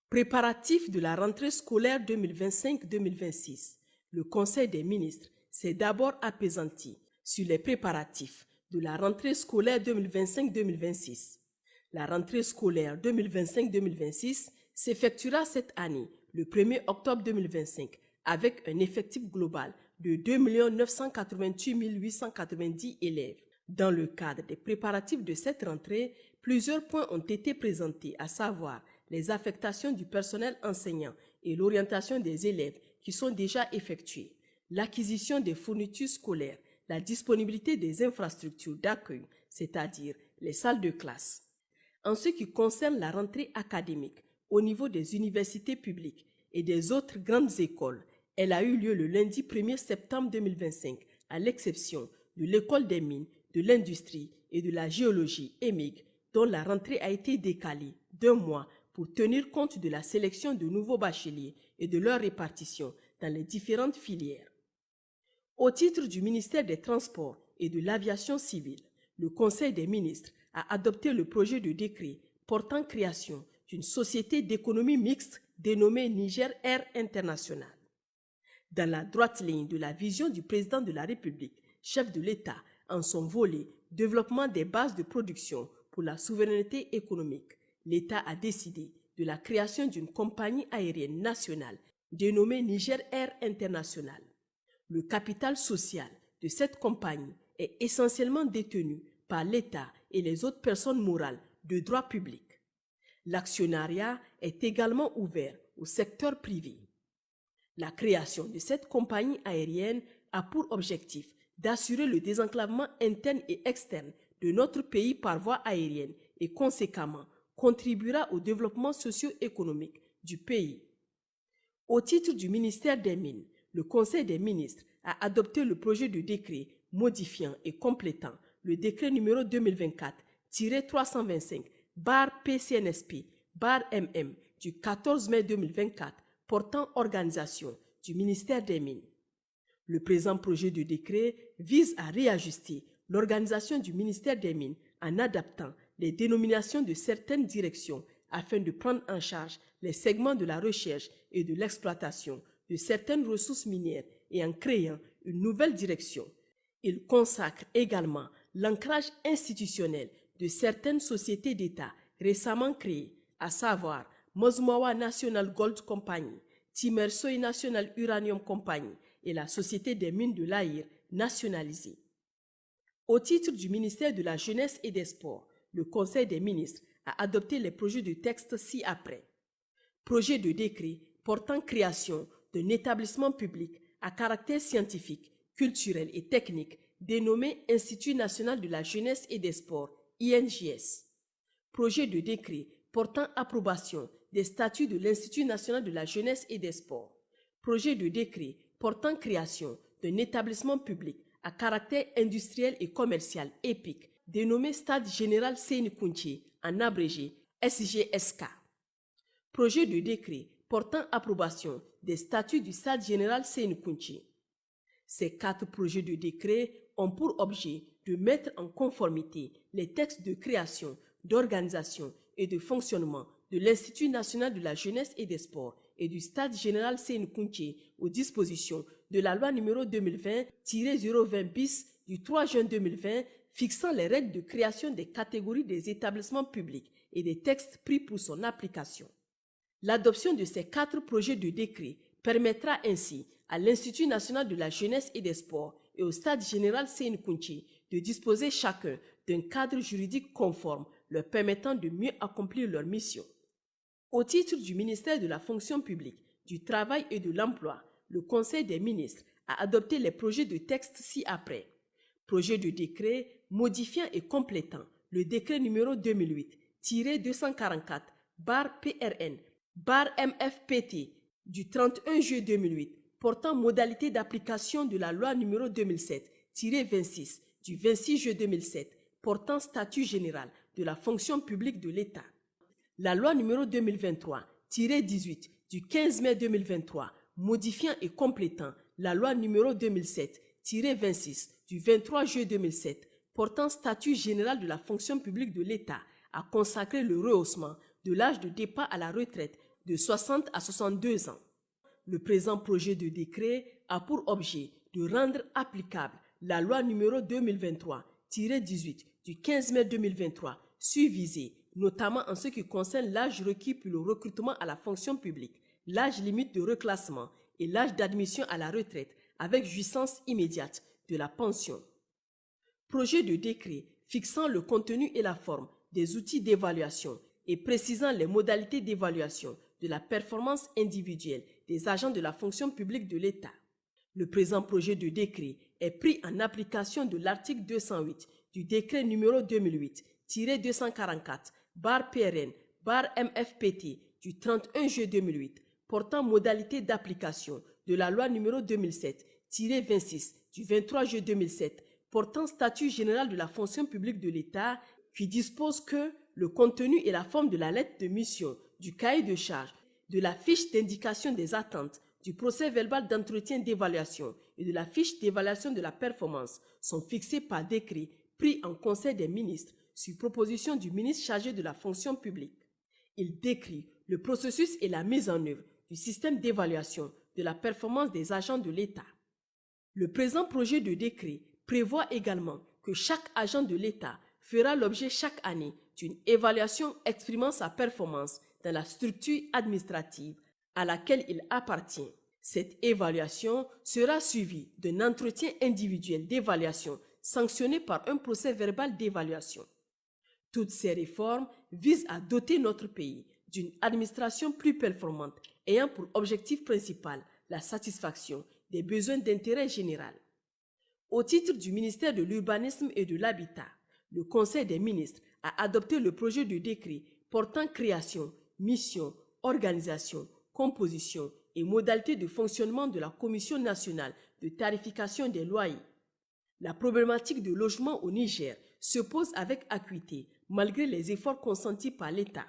Préparatifs de la rentrée scolaire 2025-2026. Le Conseil des ministres s'est d'abord appesanti sur les préparatifs de la rentrée scolaire 2025-2026. La rentrée scolaire 2025-2026 s'effectuera cette année le 1er octobre 2025 avec un effectif global de 2 988 890 élèves. Dans le cadre des préparatifs de cette rentrée, plusieurs points ont été présentés, à savoir les affectations du personnel enseignant et l'orientation des élèves qui sont déjà effectuées, l'acquisition des fournitures scolaires, la disponibilité des infrastructures d'accueil, c'est-à-dire les salles de classe. En ce qui concerne la rentrée académique, au niveau des universités publiques et des autres grandes écoles, elle a eu lieu le lundi 1er septembre 2025, à l'exception de l'école des mines, de l'industrie et de la géologie EMIG, dont la rentrée a été décalée d'1 mois pour tenir compte de la sélection de nouveaux bacheliers et de leur répartition dans les différentes filières. Au titre du ministère des Transports et de l'Aviation civile, le Conseil des ministres a adopté le projet de décret portant création d'une société d'économie mixte dénommée Niger Air International. Dans la droite ligne de la vision du président de la République, chef de l'État, en son volet développement des bases de production pour la souveraineté économique, l'État a décidé de la création d'une compagnie aérienne nationale dénommée Niger Air International. Le capital social de cette compagnie est essentiellement détenu par l'État et les autres personnes morales de droit public. L'actionnariat est également ouvert au secteur privé. La création de cette compagnie aérienne a pour objectif d'assurer le désenclavement interne et externe de notre pays par voie aérienne et conséquemment contribuera au développement socio-économique du pays. Au titre du ministère des Mines, le Conseil des ministres a adopté le projet de décret modifiant et complétant le décret numéro 2024-325/PCNSP/MM du 14 mai 2024 portant organisation du ministère des Mines. Le présent projet de décret vise à réajuster l'organisation du ministère des Mines en adaptant les dénominations de certaines directions afin de prendre en charge les segments de la recherche et de l'exploitation de certaines ressources minières et en créant une nouvelle direction. Il consacre également l'ancrage institutionnel de certaines sociétés d'État récemment créées, à savoir Mozmawa National Gold Company, Timersoy National Uranium Company et la Société des mines de l'Aïr nationalisée. Au titre du ministère de la Jeunesse et des Sports, le Conseil des ministres a adopté les projets de texte ci-après. Projet de décret portant création d'un établissement public à caractère scientifique, culturel et technique dénommé Institut national de la jeunesse et des sports, INJS. Projet de décret portant approbation des statuts de l'Institut national de la jeunesse et des sports. Projet de décret portant création d'un établissement public à caractère industriel et commercial EPIC dénommé Stade Général Seyni-Kountché, en abrégé SGSK. Projet de décret portant approbation des statuts du Stade Général Seyni-Kountché. Ces 4 projets de décret ont pour objet de mettre en conformité les textes de création, d'organisation et de fonctionnement de l'Institut national de la jeunesse et des sports et du Stade Général Seyni-Kountché aux dispositions de la loi numéro 2020-020 bis du 3 juin 2020 fixant les règles de création des catégories des établissements publics et des textes pris pour son application. L'adoption de ces 4 projets de décret permettra ainsi à l'Institut national de la jeunesse et des sports et au Stade Général Seyni-Kountché de disposer chacun d'un cadre juridique conforme leur permettant de mieux accomplir leur mission. Au titre du ministère de la fonction publique, du travail et de l'emploi, le Conseil des ministres a adopté les projets de texte ci-après. Projet de décret modifiant et complétant le décret numéro 2008-244/PRN/MFPT du 31 juillet 2008 portant modalité d'application de la loi numéro 2007-26 du 26 juillet 2007 portant statut général de la fonction publique de l'État. La loi numéro 2023-18 du 15 mai 2023 modifiant et complétant la loi numéro 2007-26 du 23 juillet 2007 portant statut général de la fonction publique de l'État a consacré le rehaussement de l'âge de départ à la retraite de 60 à 62 ans. Le présent projet de décret a pour objet de rendre applicable la loi numéro 2023-18 du 15 mai 2023 sur-visée, notamment en ce qui concerne l'âge requis pour le recrutement à la fonction publique, l'âge limite de reclassement et l'âge d'admission à la retraite avec jouissance immédiate de la pension. Projet de décret fixant le contenu et la forme des outils d'évaluation et précisant les modalités d'évaluation de la performance individuelle des agents de la fonction publique de l'État. Le présent projet de décret est pris en application de l'article 208 du décret numéro 2008-244-PRN-MFPT du 31 juillet 2008 portant modalité d'application de la loi numéro 2007-26 du 23 juillet 2007 portant statut général de la fonction publique de l'État qui dispose que le contenu et la forme de la lettre de mission, du cahier de charge, de la fiche d'indication des attentes, du procès-verbal d'entretien d'évaluation et de la fiche d'évaluation de la performance sont fixés par décret pris en Conseil des ministres sur proposition du ministre chargé de la fonction publique. Il décrit le processus et la mise en œuvre du système d'évaluation de la performance des agents de l'État. Le présent projet de décret prévoit également que chaque agent de l'État fera l'objet chaque année d'une évaluation exprimant sa performance dans la structure administrative à laquelle il appartient. Cette évaluation sera suivie d'un entretien individuel d'évaluation sanctionné par un procès verbal d'évaluation. Toutes ces réformes visent à doter notre pays d'une administration plus performante ayant pour objectif principal la satisfaction des besoins d'intérêt général. Au titre du ministère de l'Urbanisme et de l'Habitat, le Conseil des ministres a adopté le projet de décret portant création, mission, organisation, composition et modalités de fonctionnement de la Commission nationale de tarification des loyers. La problématique du logement au Niger se pose avec acuité malgré les efforts consentis par l'État.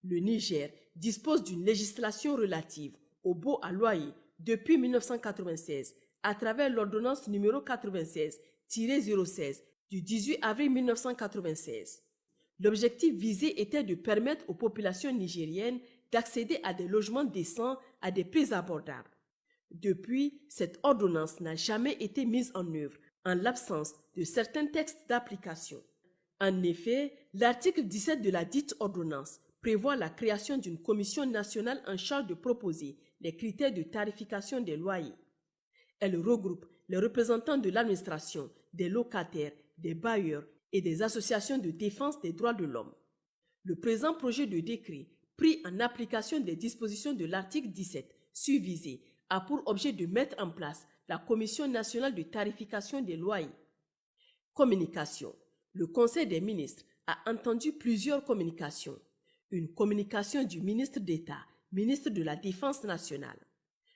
Le Niger dispose d'une législation relative au baux à loyer depuis 1996 à travers l'ordonnance numéro 96-016 du 18 avril 1996. L'objectif visé était de permettre aux populations nigériennes d'accéder à des logements décents à des prix abordables. Depuis, cette ordonnance n'a jamais été mise en œuvre en l'absence de certains textes d'application. En effet, l'article 17 de la dite ordonnance prévoit la création d'une commission nationale en charge de proposer les critères de tarification des loyers. Elle regroupe les représentants de l'administration, des locataires, des bailleurs et des associations de défense des droits de l'homme. Le présent projet de décret, pris en application des dispositions de l'article 17 sur-visé, a pour objet de mettre en place la Commission nationale de tarification des loyers. Communication. Le Conseil des ministres a entendu plusieurs communications. Une communication du ministre d'État, ministre de la Défense nationale.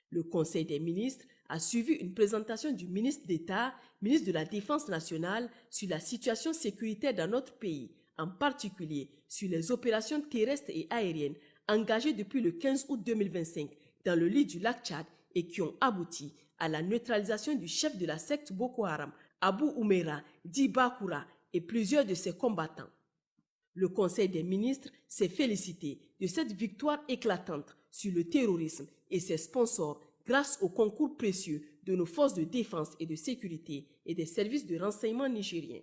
Le Conseil des ministres a suivi une présentation du ministre d'État, ministre de la Défense nationale, sur la situation sécuritaire dans notre pays, en particulier sur les opérations terrestres et aériennes engagées depuis le 15 août 2025 dans le lit du lac Tchad et qui ont abouti à la neutralisation du chef de la secte Boko Haram, Abou Oumera, dit Bakura et plusieurs de ses combattants. Le Conseil des ministres s'est félicité de cette victoire éclatante sur le terrorisme et ses sponsors grâce au concours précieux de nos forces de défense et de sécurité et des services de renseignement nigériens.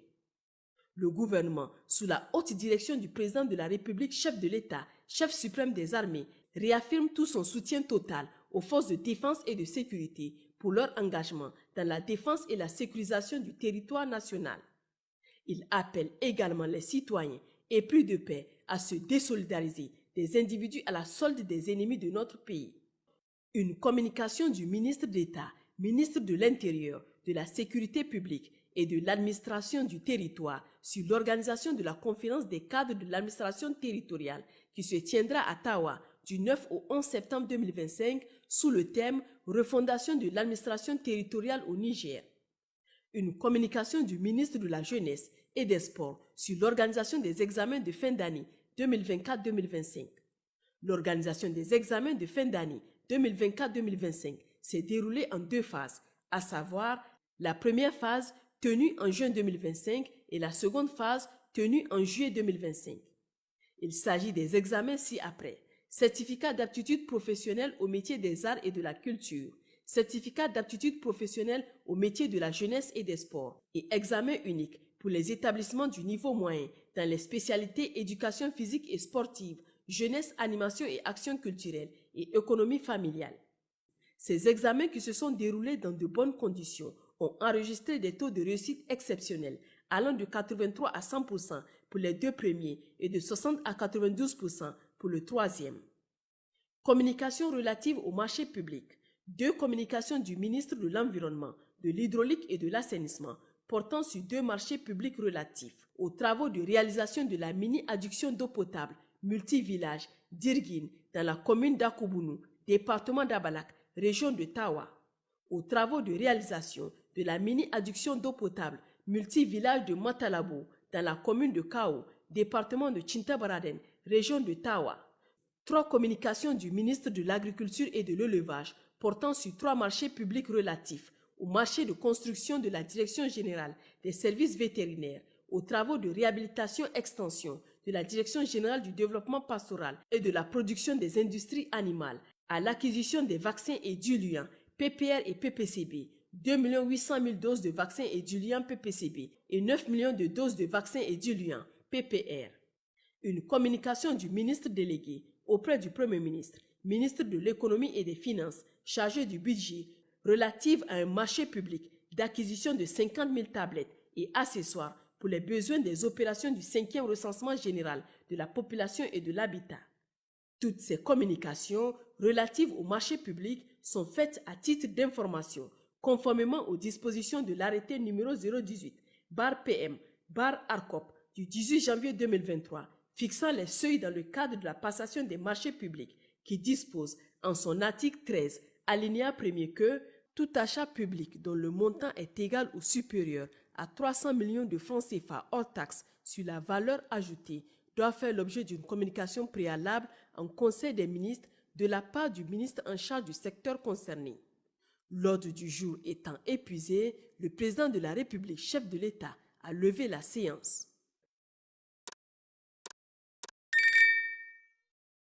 Le gouvernement, sous la haute direction du président de la République, chef de l'État, chef suprême des armées, réaffirme tout son soutien total aux forces de défense et de sécurité pour leur engagement dans la défense et la sécurisation du territoire national. Il appelle également les citoyens épris de paix à se désolidariser des individus à la solde des ennemis de notre pays. Une communication du ministre d'État, ministre de l'Intérieur, de la Sécurité publique et de l'administration du territoire sur l'organisation de la conférence des cadres de l'administration territoriale qui se tiendra à Tawa du 9 au 11 septembre 2025 sous le thème « Refondation de l'administration territoriale au Niger ». Une communication du ministre de la Jeunesse et des Sports sur l'organisation des examens de fin d'année 2024-2025. L'organisation des examens de fin d'année 2024-2025 s'est déroulée en deux phases, à savoir la première phase tenue en juin 2025 et la seconde phase tenue en juillet 2025. Il s'agit des examens ci-après. certificat d'aptitude professionnelle au métier des arts et de la culture, certificat d'aptitude professionnelle au métier de la jeunesse et des sports et examen unique pour les établissements du niveau moyen dans les spécialités éducation physique et sportive, jeunesse, animation et action culturelle et économie familiale. Ces examens qui se sont déroulés dans de bonnes conditions ont enregistré des taux de réussite exceptionnels allant de 83 à 100% pour les deux premiers et de 60 à 92% pour le troisième. Communication relative au marché public. 2 communications du ministre de l'Environnement, de l'Hydraulique et de l'Assainissement portant sur 2 marchés publics relatifs aux travaux de réalisation de la mini-adduction d'eau potable multivillage d'Irguine dans la commune d'Akouboulou, département d'Abalak, région de Tawa, aux travaux de réalisation de la mini-adduction d'eau potable multivillage de Matalabo dans la commune de Kao, département de Tintabaraden, région de Tawa. 3 communications du ministre de l'Agriculture et de l'Élevage portant sur 3 marchés publics relatifs au marché de construction de la Direction générale des services vétérinaires, aux travaux de réhabilitation-extension de la Direction générale du développement pastoral et de la production des industries animales, à l'acquisition des vaccins et diluants PPR et PPCB, 2 800 000 doses de vaccins et diluants PPCB et 9 millions de doses de vaccins et diluants PPR. Une communication du ministre délégué auprès du Premier ministre, ministre de l'économie et des finances, chargé du budget, relative à un marché public d'acquisition de 50 000 tablettes et accessoires pour les besoins des opérations du 5e recensement général de la population et de l'habitat. Toutes ces communications relatives au marché public sont faites à titre d'information, conformément aux dispositions de l'arrêté numéro 018/PM/ARCOP du 18 janvier 2023, fixant les seuils dans le cadre de la passation des marchés publics, qui dispose en son article 13, alinéa 1er que tout achat public dont le montant est égal ou supérieur à 300 millions de francs CFA hors taxe sur la valeur ajoutée doit faire l'objet d'une communication préalable en Conseil des ministres de la part du ministre en charge du secteur concerné. L'ordre du jour étant épuisé, le président de la République, chef de l'État, a levé la séance.